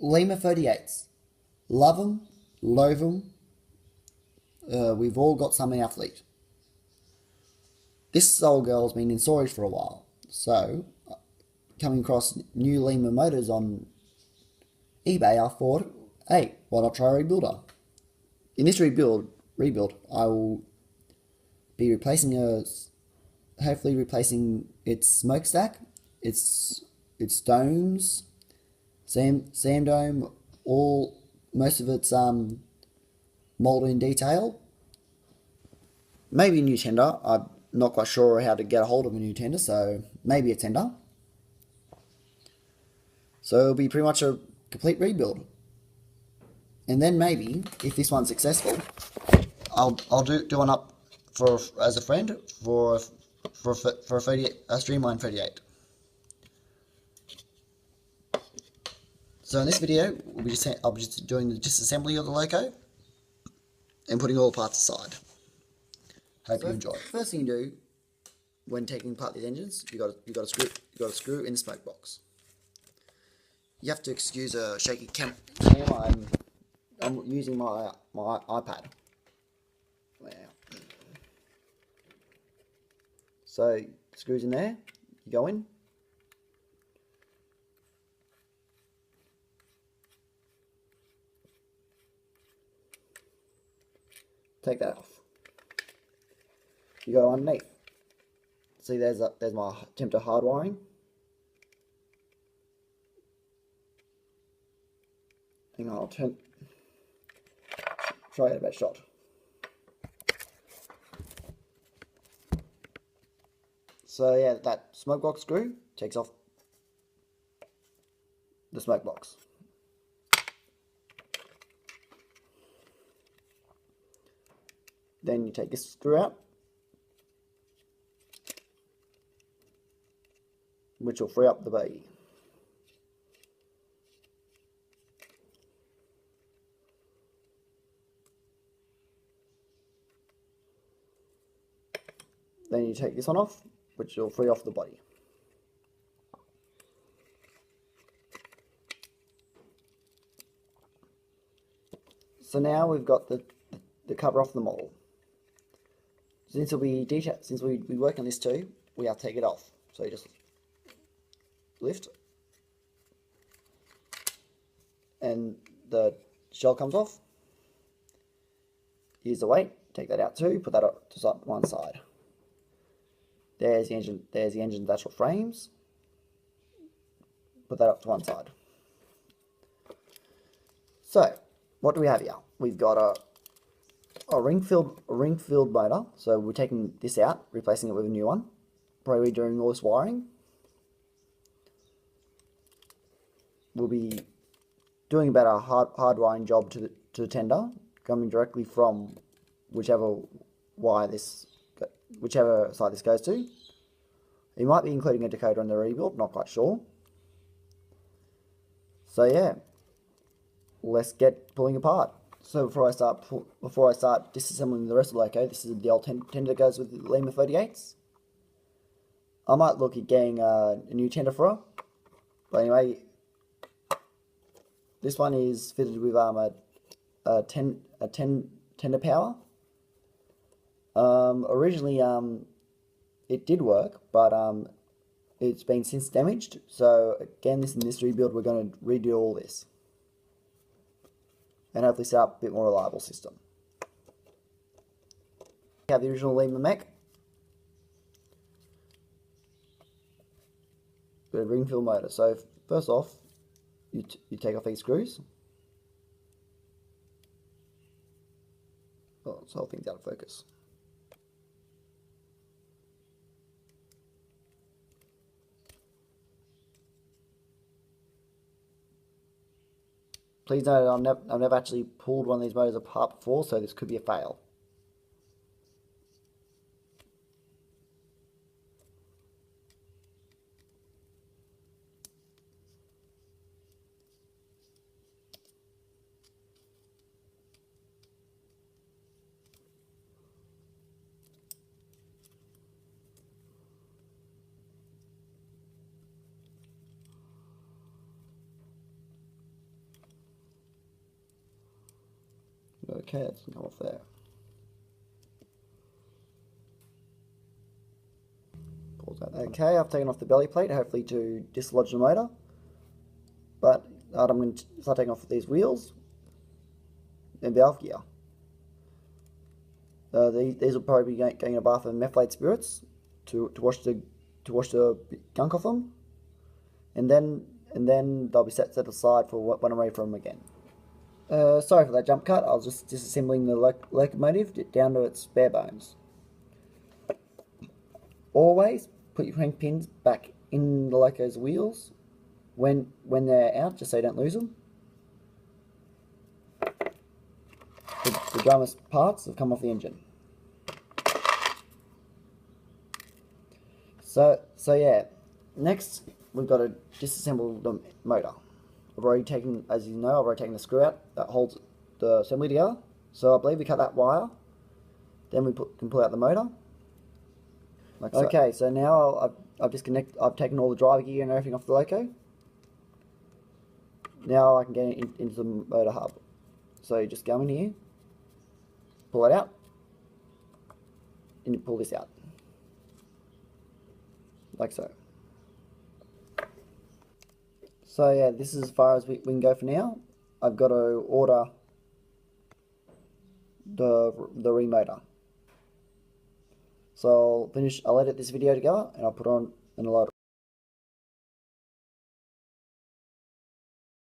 Lima 38s. Love them, loathe them. We've all got some in our fleet. This old girl's been in storage for a while, so coming across new Lima motors on eBay, I thought, hey, why not try a rebuilder? In this rebuild, I will be hopefully replacing its smokestack, its domes, sand dome, most of its molded in detail. Maybe a new tender. I'm not quite sure how to get a hold of a new tender, so maybe a tender. So it'll be pretty much a complete rebuild. And then maybe, if this one's successful, I'll do one up for as a friend for a Streamline 38. So in this video, I'll be just doing the disassembly of the loco and putting all the parts aside. Hope you enjoy. First thing you do when taking apart these engines, you got a screw in the smoke box. You have to excuse a shaky camera. I'm using my iPad. Wow. So screws in there. You go in. Take that off. You go underneath. See, there's my attempt at hardwiring. Hang on, I'll try to get a better shot. So yeah, that smoke box screw takes off the smoke box. Then you take this screw out, which will free up the body. Then you take this one off, which will free off the body. So now we've got the cover off the model. Since we work on this too, we have to take it off. So you just lift, and the shell comes off. Use the weight, take that out too, put that up to one side. There's the engine's actual frames. Put that up to one side. So, what do we have here? We've got a ring-filled motor. So we're taking this out, replacing it with a new one. Probably doing all this wiring. We'll be doing about a hard wiring job to the tender, coming directly from whichever side this goes to. You might be including a decoder on the rebuild, not quite sure. So yeah, let's get pulling apart. So before I start disassembling the rest of the loco, this is the old tender that goes with the Lima 38s. I might look at getting a new tender for her, but anyway, this one is fitted with a 10 tender power. Originally, it did work, but it's been since damaged. So again, in this rebuild, we're going to redo all this and hopefully set up a bit more reliable system. We have the original Lima mech. Got a ring fill motor. So first off, you take off these screws. Oh, this whole thing's out of focus. Please note, I've never actually pulled one of these motors apart before, so this could be a fail. Okay, that doesn't come off there. Pause that. Okay, I've taken off the belly plate, hopefully to dislodge the motor. But I'm going to start taking off these wheels and valve gear. These will probably be getting a bath of methylated spirits to wash the gunk off them, and then they'll be set aside for when I'm ready for them again. Sorry for that jump cut. I was just disassembling the locomotive down to its bare bones. Always put your crank pins back in the loco's wheels when they're out, just so you don't lose them. The dumbest parts have come off the engine. So yeah, next we've got to disassemble the motor. I've already taken, as you know, I've already taken the screw out that holds the assembly together. So I believe we cut that wire, then we can pull out the motor. Like so. Okay, so now I've taken all the driver gear and everything off the loco. Now I can get into the motor hub. So you just go in here, pull it out, and you pull this out. Like so. So yeah, this is as far as we can go for now. I've got to order the remotor. So I'll edit this video together and I'll put on in a lot.